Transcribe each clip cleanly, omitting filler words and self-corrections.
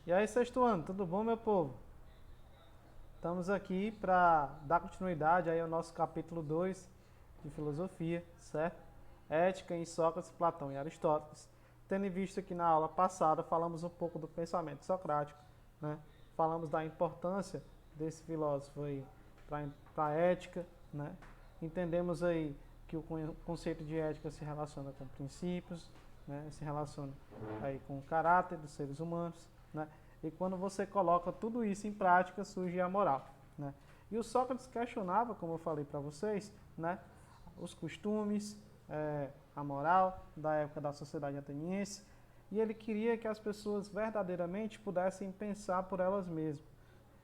E aí, sexto ano, tudo bom, meu povo? Estamos aqui para dar continuidade aí ao nosso capítulo 2 de filosofia, certo? Ética em Sócrates, Platão e Aristóteles. Tendo em vista que na aula passada falamos um pouco do pensamento socrático, né? Falamos da importância desse filósofo aí para a ética, né? Entendemos aí que o conceito de ética se relaciona com princípios, né? Se relaciona aí com o caráter dos seres humanos, né? E quando você coloca tudo isso em prática, surge a moral, né? E o Sócrates questionava, como eu falei para vocês, né? Os costumes, a moral da época da sociedade ateniense, e ele queria que as pessoas verdadeiramente pudessem pensar por elas mesmas.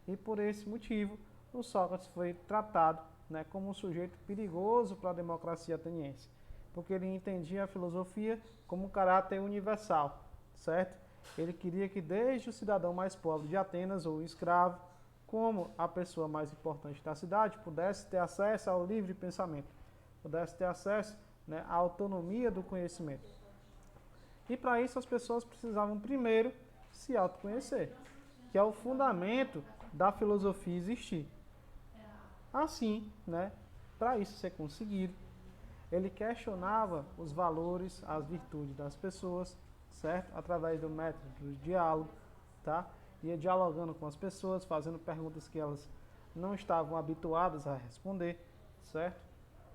E por esse motivo, o Sócrates foi tratado, né, como um sujeito perigoso para a democracia ateniense, porque ele entendia a filosofia como um caráter universal, certo? Ele queria que desde o cidadão mais pobre de Atenas ou o escravo, como a pessoa mais importante da cidade, pudesse ter acesso ao livre pensamento, pudesse ter acesso, né, à autonomia do conhecimento. E para isso as pessoas precisavam primeiro se autoconhecer, que é o fundamento da filosofia existir. Assim, né, para isso ser conseguido, ele questionava os valores, as virtudes das pessoas, certo? Através do método do diálogo, tá? Ia dialogando com as pessoas, fazendo perguntas que elas não estavam habituadas a responder, certo?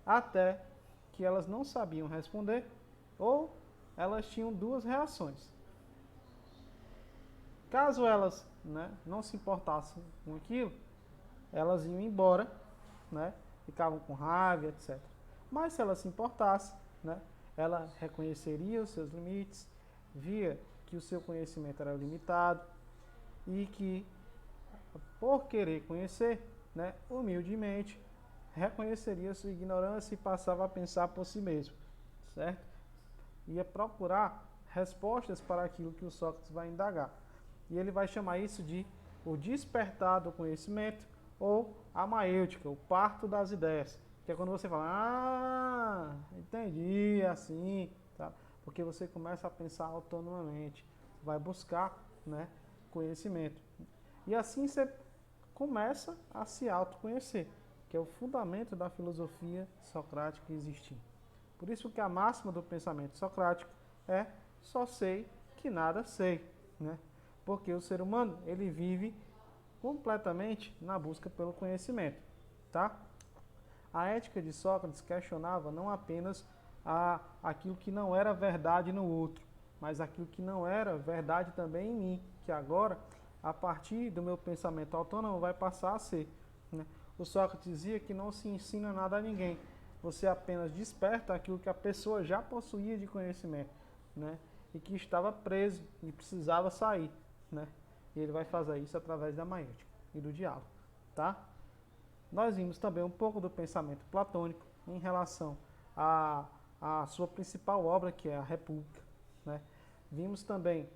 Até que elas não sabiam responder ou elas tinham duas reações. Caso elas, né, não se importassem com aquilo, elas iam embora, né, ficavam com raiva, etc. Mas se ela se importasse, né, ela reconheceria os seus limites, via que o seu conhecimento era limitado e que, por querer conhecer, né, humildemente, reconheceria sua ignorância e passava a pensar por si mesmo, certo? Ia procurar respostas para aquilo que o Sócrates vai indagar. E ele vai chamar isso de o despertar do conhecimento ou a maêutica, o parto das ideias. Que é quando você fala, entendi, assim, tá? Porque você começa a pensar autonomamente, vai buscar, né, conhecimento. E assim você começa a se autoconhecer, que é o fundamento da filosofia socrática existir. Por isso que a máxima do pensamento socrático é só sei que nada sei, né? Porque o ser humano, ele vive completamente na busca pelo conhecimento, tá? A ética de Sócrates questionava não apenas aquilo que não era verdade no outro, mas aquilo que não era verdade também em mim, que agora, a partir do meu pensamento autônomo, vai passar a ser, né? O Sócrates dizia que não se ensina nada a ninguém, você apenas desperta aquilo que a pessoa já possuía de conhecimento, né? E que estava preso e precisava sair, né? E ele vai fazer isso através da maêutica e do diálogo, tá? Nós vimos também um pouco do pensamento platônico em relação à sua principal obra, que é a República, né? Vimos também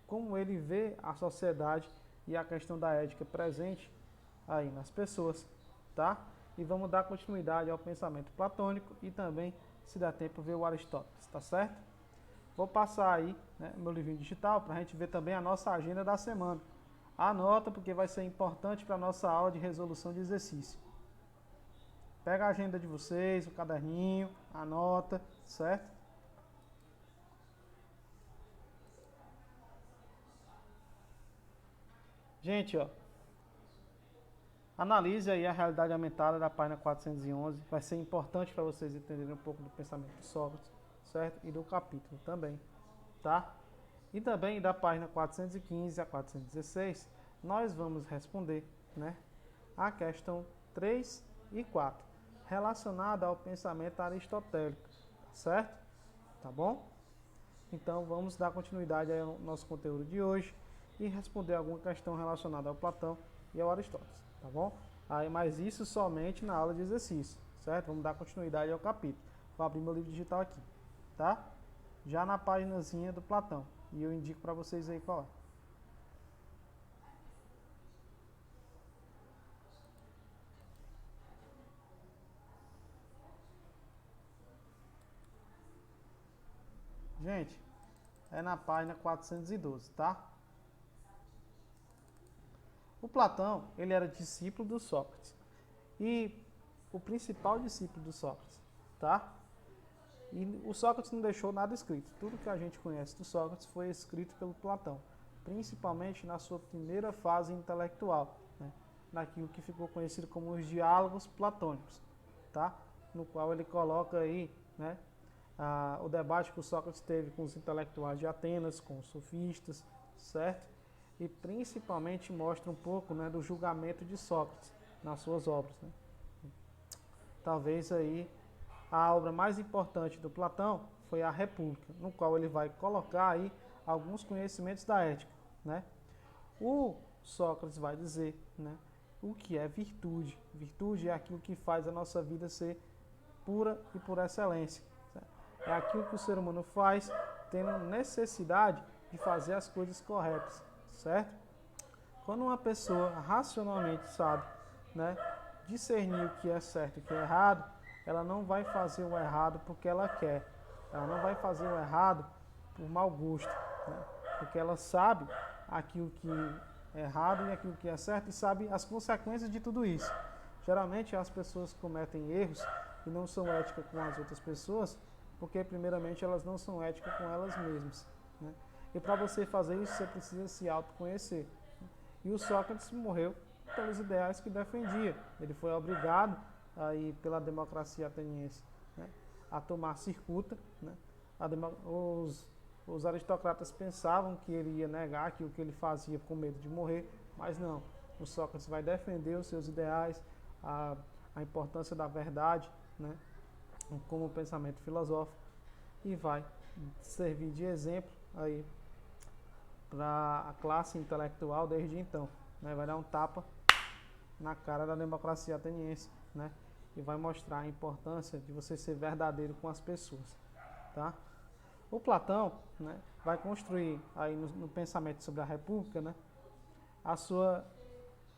como ele vê a sociedade e a questão da ética presente aí nas pessoas, tá? E vamos dar continuidade ao pensamento platônico e também, se der tempo, ver o Aristóteles, tá certo? Vou passar aí, né, meu livrinho digital para a gente ver também a nossa agenda da semana. Anota porque vai ser importante para a nossa aula de resolução de exercício. Pega a agenda de vocês, o caderninho, anota, certo? Gente, ó, analise aí a realidade aumentada da página 411. Vai ser importante para vocês entenderem um pouco do pensamento de Sócrates, certo? E do capítulo também, tá? E também da página 415 a 416, nós vamos responder, né, a questão 3 e 4, relacionada ao pensamento aristotélico, certo? Tá bom? Então vamos dar continuidade ao nosso conteúdo de hoje e responder alguma questão relacionada ao Platão e ao Aristóteles, tá bom? Aí, mas isso somente na aula de exercício, certo? Vamos dar continuidade ao capítulo. Vou abrir meu livro digital aqui, tá? Já na paginazinha do Platão. E eu indico para vocês aí qual é. Gente, é na página 412, tá? O Platão, ele era discípulo do Sócrates e o principal discípulo do Sócrates, tá? E o Sócrates não deixou nada escrito. Tudo que a gente conhece do Sócrates foi escrito pelo Platão, principalmente na sua primeira fase intelectual, né? Naquilo que ficou conhecido como os diálogos platônicos, tá? No qual ele coloca aí, né, o debate que o Sócrates teve com os intelectuais de Atenas, com os sofistas, certo? E principalmente mostra um pouco, né, do julgamento de Sócrates nas suas obras, né? Talvez aí a obra mais importante do Platão foi a República, no qual ele vai colocar aí alguns conhecimentos da ética, né? O Sócrates vai dizer, né, o que é virtude. Virtude é aquilo que faz a nossa vida ser pura e por excelência. Certo? É aquilo que o ser humano faz tendo necessidade de fazer as coisas corretas, certo? Quando uma pessoa racionalmente sabe, né, discernir o que é certo e o que é errado, ela não vai fazer o errado porque ela quer. Ela não vai fazer o errado por mau gosto, né? Porque ela sabe aquilo que é errado e aquilo que é certo e sabe as consequências de tudo isso. Geralmente as pessoas cometem erros e não são éticas com as outras pessoas porque primeiramente elas não são éticas com elas mesmas, né? E para você fazer isso você precisa se autoconhecer. E o Sócrates morreu pelos ideais que defendia. Ele foi obrigado aí pela democracia ateniense, né, a tomar cicuta, né? Os aristocratas pensavam que ele ia negar aquilo que ele fazia com medo de morrer, mas não. O Sócrates vai defender os seus ideais, a importância da verdade, né, como pensamento filosófico, e vai servir de exemplo aí para a classe intelectual desde então, né? Vai dar um tapa na cara da democracia ateniense, né? E vai mostrar a importância de você ser verdadeiro com as pessoas, tá? O Platão, né, vai construir aí no pensamento sobre a República, né,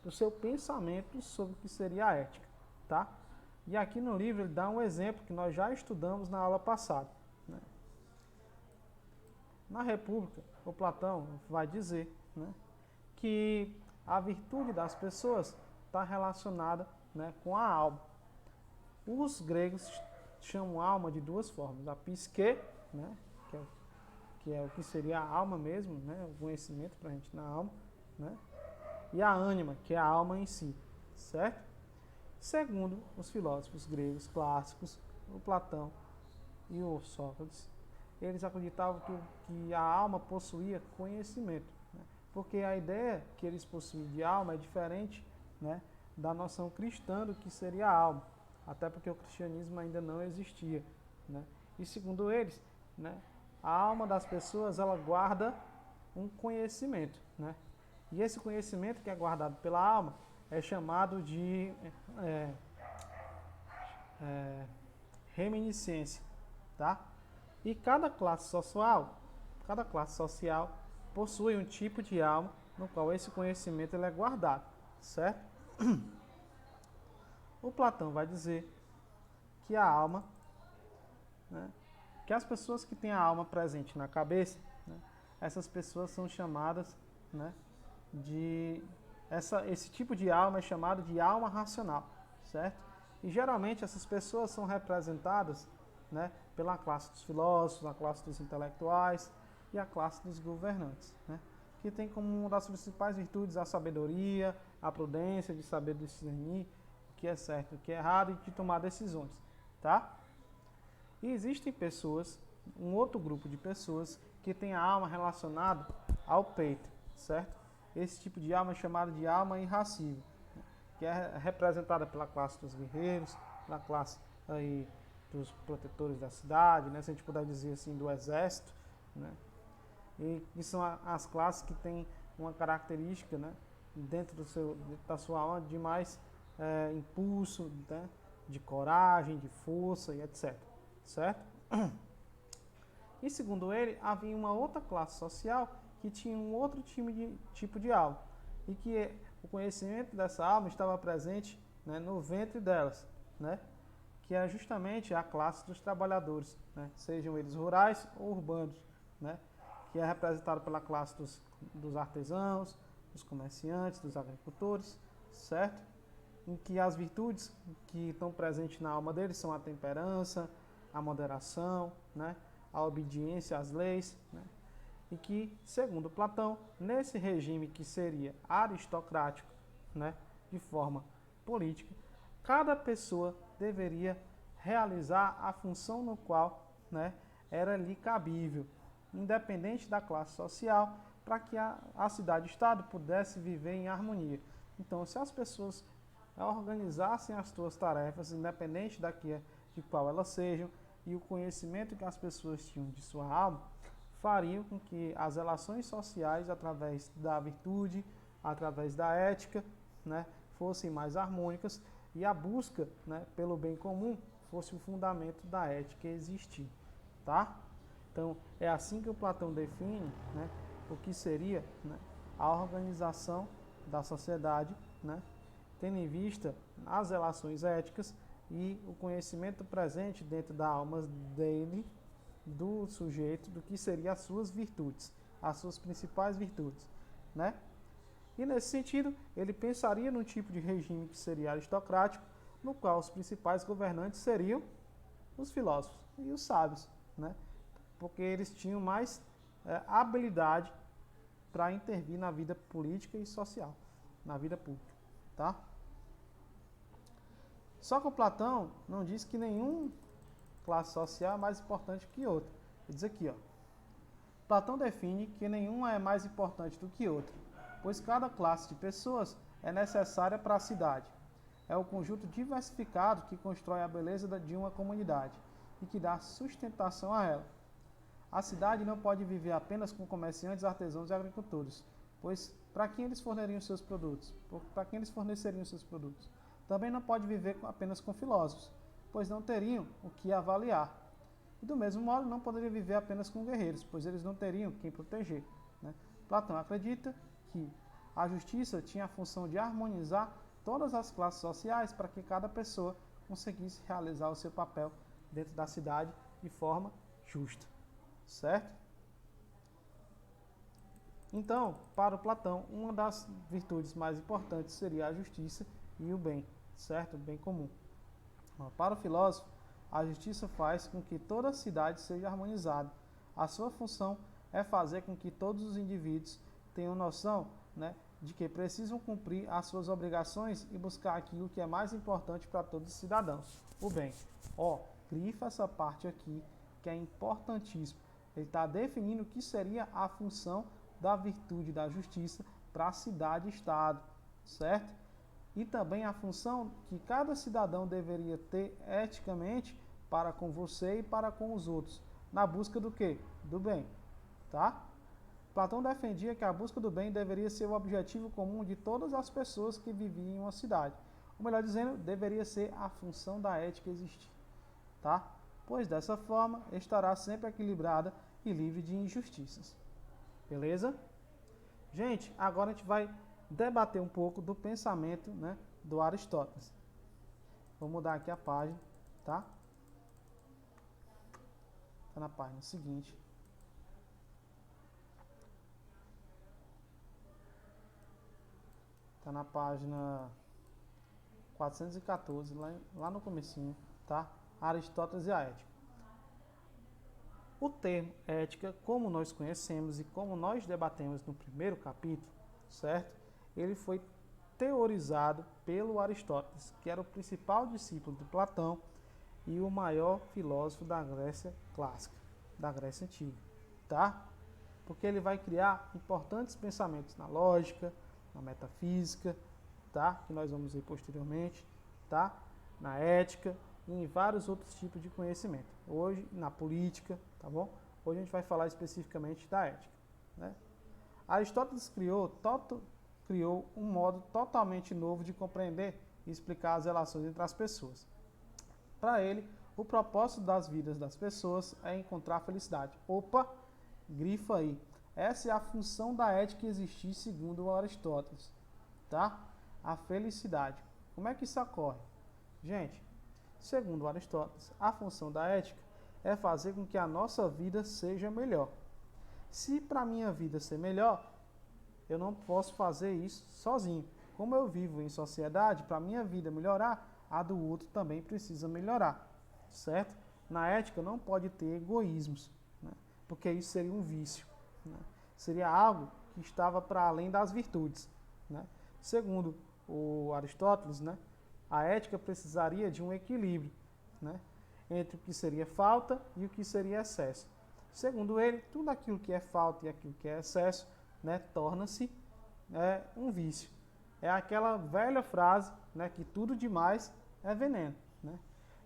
o seu pensamento sobre o que seria a ética, tá? E aqui no livro ele dá um exemplo que nós já estudamos na aula passada, né? Na República, o Platão vai dizer, né, que a virtude das pessoas está relacionada, né, com a alma. Os gregos chamam a alma de duas formas: a psique, né, que é o que seria a alma mesmo, né, o conhecimento para a gente na alma, né, e a ânima, que é a alma em si, certo? Segundo os filósofos gregos clássicos, o Platão e o Sócrates, eles acreditavam que a alma possuía conhecimento, né? Porque a ideia que eles possuem de alma é diferente, né, da noção cristã do que seria a alma, até porque o cristianismo ainda não existia, né? E segundo eles, né, a alma das pessoas ela guarda um conhecimento, né? E esse conhecimento que é guardado pela alma é chamado de reminiscência, tá? E cada classe social possui um tipo de alma no qual esse conhecimento ele é guardado, certo? O Platão vai dizer que a alma, né, que as pessoas que têm a alma presente na cabeça, né, essas pessoas são chamadas, né, esse tipo de alma é chamado de alma racional, certo? E geralmente essas pessoas são representadas, né, pela classe dos filósofos, a classe dos intelectuais e a classe dos governantes, né, que tem como uma das principais virtudes a sabedoria, a prudência de saber discernir o que é certo e o que é errado e de tomar decisões, tá? E existem pessoas, um outro grupo de pessoas que tem a alma relacionada ao peito, certo? Esse tipo de alma é chamado de alma irracível, que é representada pela classe dos guerreiros, pela classe aí dos protetores da cidade, né, se a gente puder dizer assim, do exército, né? E são as classes que têm uma característica, né, dentro da sua alma de mais impulso, né, de coragem, de força e etc. Certo? E segundo ele, havia uma outra classe social que tinha um outro tipo de alma e que o conhecimento dessa alma estava presente, né, no ventre delas, né, que é justamente a classe dos trabalhadores, né, sejam eles rurais ou urbanos, né, que é representado pela classe dos artesãos, dos comerciantes, dos agricultores, certo? Em que as virtudes que estão presentes na alma deles são a temperança, a moderação, né? A obediência às leis, né? E que, segundo Platão, nesse regime que seria aristocrático, né? De forma política, cada pessoa deveria realizar a função no qual, né, era lhe cabível, independente da classe social, para que a cidade-estado pudesse viver em harmonia. Então, se as pessoas organizassem as suas tarefas, independente de qual elas sejam, e o conhecimento que as pessoas tinham de sua alma, fariam com que as relações sociais, através da virtude, através da ética, né, fossem mais harmônicas, e a busca, né, pelo bem comum fosse o fundamento da ética existir, tá? Então, é assim que o Platão define, né, o que seria, né, a organização da sociedade, né, tendo em vista as relações éticas e o conhecimento presente dentro da alma dele, do sujeito, do que seriam as suas virtudes, as suas principais virtudes, né? E nesse sentido, ele pensaria num tipo de regime que seria aristocrático, no qual os principais governantes seriam os filósofos e os sábios, né? Porque eles tinham mais habilidade para intervir na vida política e social, na vida pública, tá? Só que o Platão não diz que nenhuma classe social é mais importante que outra. Ele diz aqui, ó, Platão define que nenhuma é mais importante do que outra, pois cada classe de pessoas é necessária para a cidade. É o conjunto diversificado que constrói a beleza de uma comunidade e que dá sustentação a ela. A cidade não pode viver apenas com comerciantes, artesãos e agricultores, pois para quem eles forneceriam seus produtos? Para quem eles forneceriam seus produtos? Também não pode viver apenas com filósofos, pois não teriam o que avaliar. E do mesmo modo, não poderia viver apenas com guerreiros, pois eles não teriam quem proteger, né? Platão acredita que a justiça tinha a função de harmonizar todas as classes sociais para que cada pessoa conseguisse realizar o seu papel dentro da cidade de forma justa, certo? Então, para o Platão, uma das virtudes mais importantes seria a justiça e o bem, certo? O bem comum. Para o filósofo, a justiça faz com que toda a cidade seja harmonizada. A sua função é fazer com que todos os indivíduos tenham noção, né, de que precisam cumprir as suas obrigações e buscar aquilo que é mais importante para todos os cidadãos, o bem. Ó, grifa essa parte aqui, que é importantíssimo. Ele está definindo o que seria a função da virtude da justiça para a cidade-estado, certo? E também a função que cada cidadão deveria ter eticamente para com você e para com os outros, na busca do quê? Do bem, tá? Platão defendia que a busca do bem deveria ser o objetivo comum de todas as pessoas que viviam em uma cidade. Ou melhor dizendo, deveria ser a função da ética existir, tá? Pois dessa forma estará sempre equilibrada e livre de injustiças. Beleza? Gente, agora a gente vai debater um pouco do pensamento, né, do Aristóteles. Vou mudar aqui a página, tá? Está na página seguinte. Está na página 414, lá no comecinho, tá? Aristóteles e a ética. O termo ética, como nós conhecemos e como nós debatemos no primeiro capítulo, certo? Ele foi teorizado pelo Aristóteles, que era o principal discípulo de Platão e o maior filósofo da Grécia clássica, da Grécia antiga, tá? Porque ele vai criar importantes pensamentos na lógica, na metafísica, tá? Que nós vamos ver posteriormente, tá? Na ética e em vários outros tipos de conhecimento. Hoje, na política, tá bom? Hoje a gente vai falar especificamente da ética, né? Aristóteles criou um modo totalmente novo de compreender e explicar as relações entre as pessoas. Para ele, o propósito das vidas das pessoas é encontrar felicidade. Opa, grifa aí. Essa é a função da ética existir segundo o Aristóteles, tá? A felicidade. Como é que isso ocorre? Gente, segundo o Aristóteles, a função da ética é fazer com que a nossa vida seja melhor. Se para a minha vida ser melhor, eu não posso fazer isso sozinho. Como eu vivo em sociedade, para a minha vida melhorar, a do outro também precisa melhorar, certo? Na ética não pode ter egoísmos, né? Porque isso seria um vício, né? Seria algo que estava para além das virtudes, né? Segundo o Aristóteles, né, a ética precisaria de um equilíbrio, né, entre o que seria falta e o que seria excesso. Segundo ele, tudo aquilo que é falta e aquilo que é excesso, né, torna-se um vício. É aquela velha frase, né, que tudo demais é veneno, né?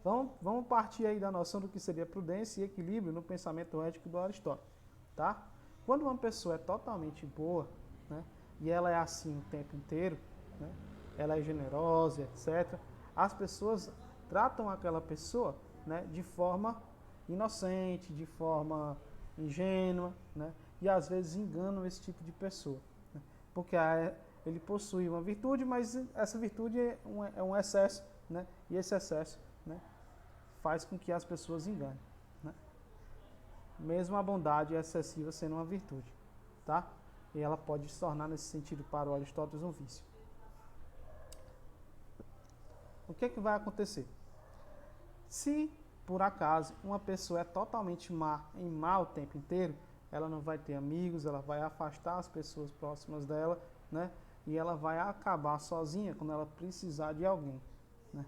Vamos partir aí da noção do que seria prudência e equilíbrio no pensamento ético do Aristóteles, tá? Quando uma pessoa é totalmente boa, né, e ela é assim o tempo inteiro, né, ela é generosa, etc., as pessoas tratam aquela pessoa, né, de forma inocente, de forma ingênua, né, e às vezes enganam esse tipo de pessoa, né, porque ele possui uma virtude, mas essa virtude é um excesso, né, e esse excesso, né, faz com que as pessoas enganem, né? Mesmo a bondade excessiva sendo uma virtude, tá? E ela pode se tornar, nesse sentido, para o Aristóteles, um vício. O que é que vai acontecer? Se, por acaso, uma pessoa é totalmente má o tempo inteiro, ela não vai ter amigos, ela vai afastar as pessoas próximas dela, né? E ela vai acabar sozinha quando ela precisar de alguém, né?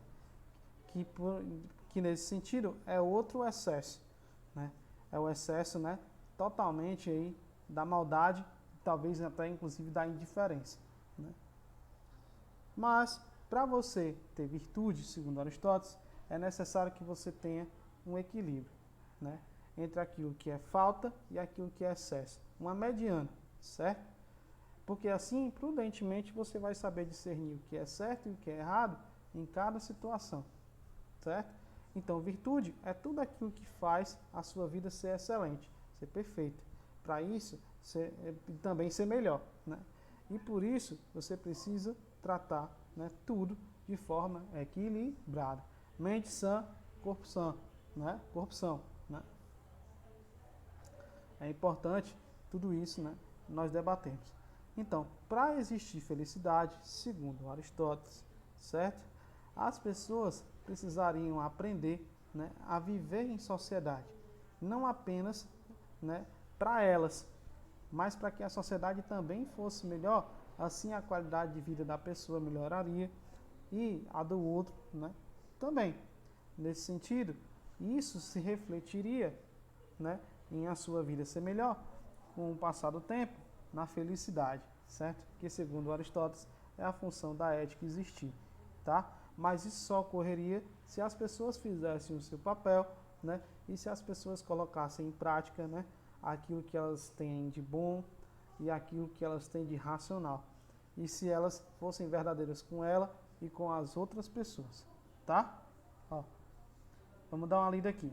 Que nesse sentido é outro excesso, né? É o excesso, né, totalmente aí da maldade, talvez até inclusive da indiferença, né? Mas para você ter virtude, segundo Aristóteles, é necessário que você tenha um equilíbrio, né, entre aquilo que é falta e aquilo que é excesso, uma mediana, certo? Porque assim, prudentemente, você vai saber discernir o que é certo e o que é errado em cada situação, certo? Então, virtude é tudo aquilo que faz a sua vida ser excelente, ser perfeita. Para isso, também ser melhor, né? E por isso, você precisa tratar, né, tudo de forma equilibrada. Mente sã, corpo sã, né? Corpo são, né? É importante tudo isso, né, nós debatemos. Então, para existir felicidade, segundo Aristóteles, certo? As pessoas precisariam aprender, né, a viver em sociedade, não apenas, né, para elas, mas para que a sociedade também fosse melhor, assim a qualidade de vida da pessoa melhoraria e a do outro, né, também. Nesse sentido, isso se refletiria, né, em a sua vida ser melhor com o passar do tempo, na felicidade, certo? Que segundo Aristóteles é a função da ética existir, tá? Mas isso só ocorreria se as pessoas fizessem o seu papel, né? E se as pessoas colocassem em prática, né, aquilo que elas têm de bom e aquilo que elas têm de racional. E se elas fossem verdadeiras com ela e com as outras pessoas, tá? Ó, vamos dar uma lida aqui.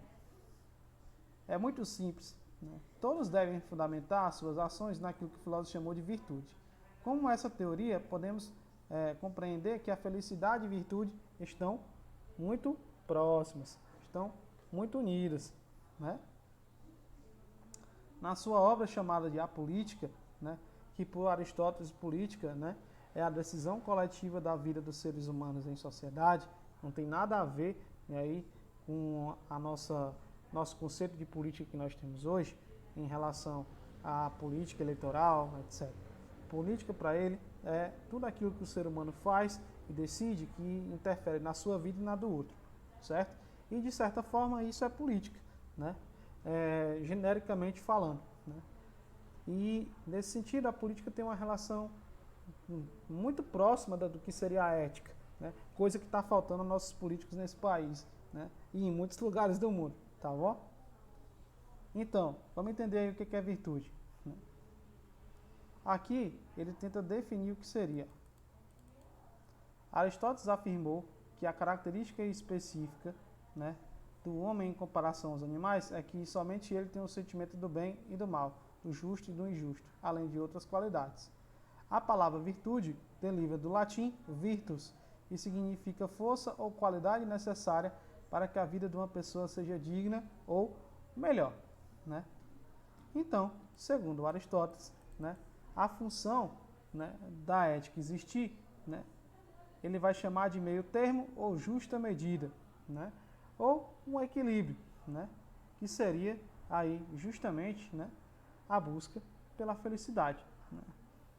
É muito simples, né? Todos devem fundamentar suas ações naquilo que o filósofo chamou de virtude. Com essa teoria, podemos compreender que a felicidade e virtude estão muito próximas, estão muito unidas, né? Na sua obra chamada de A Política, né, que por Aristóteles política, né, é a decisão coletiva da vida dos seres humanos em sociedade, não tem nada a ver, né, aí, com a nosso conceito de política que nós temos hoje em relação à política eleitoral, etc. Política para ele é tudo aquilo que o ser humano faz e decide que interfere na sua vida e na do outro, certo? E de certa forma isso é política, né? Genericamente falando, né? E nesse sentido a política tem uma relação muito próxima do que seria a ética, né? Coisa que está faltando aos nossos políticos nesse país, né? E em muitos lugares do mundo, tá bom? Então, vamos entender aí o que é virtude, né? Aqui ele tenta definir o que seria. Aristóteles afirmou que a característica específica, né, do homem em comparação aos animais é que somente ele tem o sentimento do bem e do mal, do justo e do injusto, além de outras qualidades. A palavra virtude deriva do latim virtus e significa força ou qualidade necessária para que a vida de uma pessoa seja digna ou melhor, né? Então, segundo Aristóteles, né, a função né, da ética existir, né, ele vai chamar de meio termo ou justa medida, né, ou um equilíbrio, né, que seria aí justamente, né, a busca pela felicidade, né,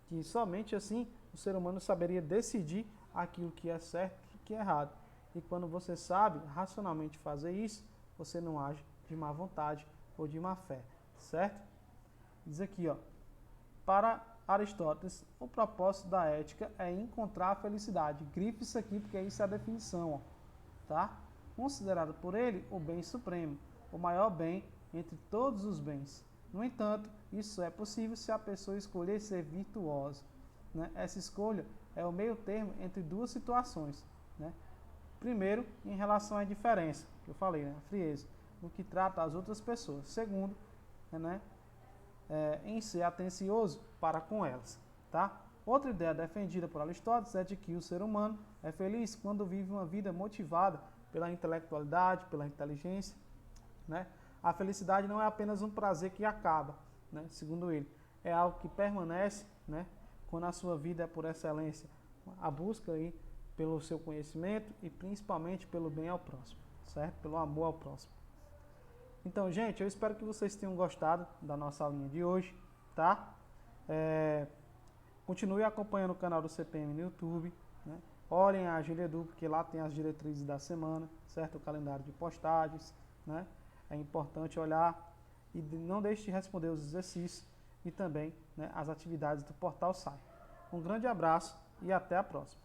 que somente assim o ser humano saberia decidir aquilo que é certo e que é errado. E quando você sabe racionalmente fazer isso, você não age de má vontade ou de má fé, certo? Diz aqui, ó, para Aristóteles, o propósito da ética é encontrar a felicidade. Grife isso aqui porque isso é a definição, ó, tá? Considerado por ele o bem supremo, o maior bem entre todos os bens. No entanto, isso é possível se a pessoa escolher ser virtuosa, né? Essa escolha é o meio termo entre duas situações, né? Primeiro, em relação à indiferença, que eu falei, né? A frieza, no que trata as outras pessoas. Segundo, né? Em ser atencioso para com elas, tá? Outra ideia defendida por Aristóteles é de que o ser humano é feliz quando vive uma vida motivada pela intelectualidade, pela inteligência, né? A felicidade não é apenas um prazer que acaba, né? Segundo ele, é algo que permanece, né? Quando a sua vida é por excelência a busca aí pelo seu conhecimento e principalmente pelo bem ao próximo, certo? Pelo amor ao próximo. Então, gente, eu espero que vocês tenham gostado da nossa aulinha de hoje, tá? Continue acompanhando o canal do CPM no YouTube, né? Olhem a Agenda Edu, porque lá tem as diretrizes da semana, certo? O calendário de postagens, né? É importante olhar e não deixe de responder os exercícios e também, né, as atividades do Portal SAI. Um grande abraço e até a próxima.